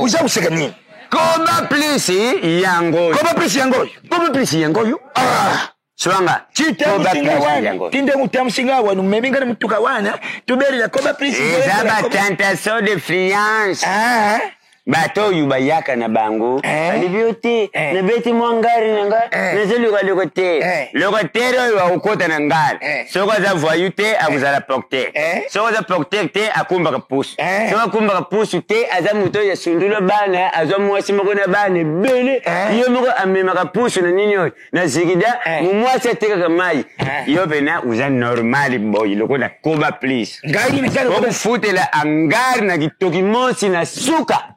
Uza usekani. Koba plus yango. Koba plus yango. Koba plus yango. Swanga. Tinde mutamusinga wanu meminga na mutuka wana. Tuberi la koba plus. Zaba tentation de friance. Bato yubayaka na bango. Alivyote. Na beti mwangari nanga. Nezeli kwa lokote. Lokotero wa ukota na ngari. Soko za voyute akuzala porte. Soko za porte te akumba kapusu. Soko akumba kapusu te aza muto ya sundulo bana. Aza mwasi moko na bana. Bele. Iyo moko amema kapusu na nini yoy. Na zikida. Mumwasi ateka kamayi. Iyo pena uza normali boy. Loko na koba please. Ngai ni kala koba fute la angari na kitoki mosi na suka.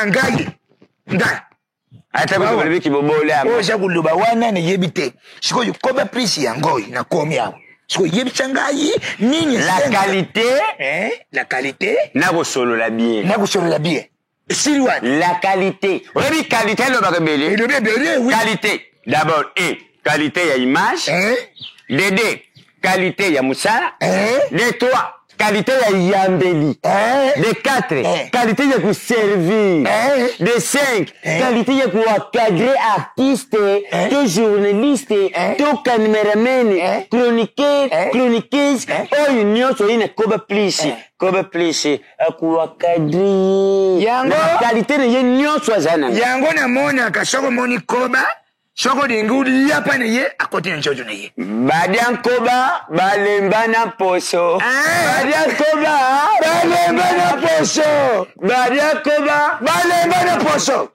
Ngai. Ata kubalibiki kibobola. Oja kuluba wana ne yebite. Siko yukoba prisi yangoi na komi yawo. Siko yebichangai nini la qualité la qualité na bosolo la bien. Na bosolo la bien. Siriwa la qualité. Obi qualité lo bakabele. Oui. Qualité. D'abord qualité ya image. D qualité ya musala. D 3 qualité ya yambeli. De 4, qualité ya kuservir. De 5, qualité ya kuwakadre artiste, to journaliste, to cameraman, chroniqueuse, oyo nyonso ina koba plus. Koba plus akuwakadri. Yango qualité na ye nyonso azana. Yango na mona kasoko moni koba. Soko dingu liapa na ye akote njojo na ye. Badian koba balembana poso. Badian koba balembana poso. Badian koba balembana poso.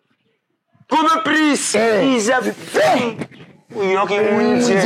Koba pris. Ils a fait. Uyoki munje.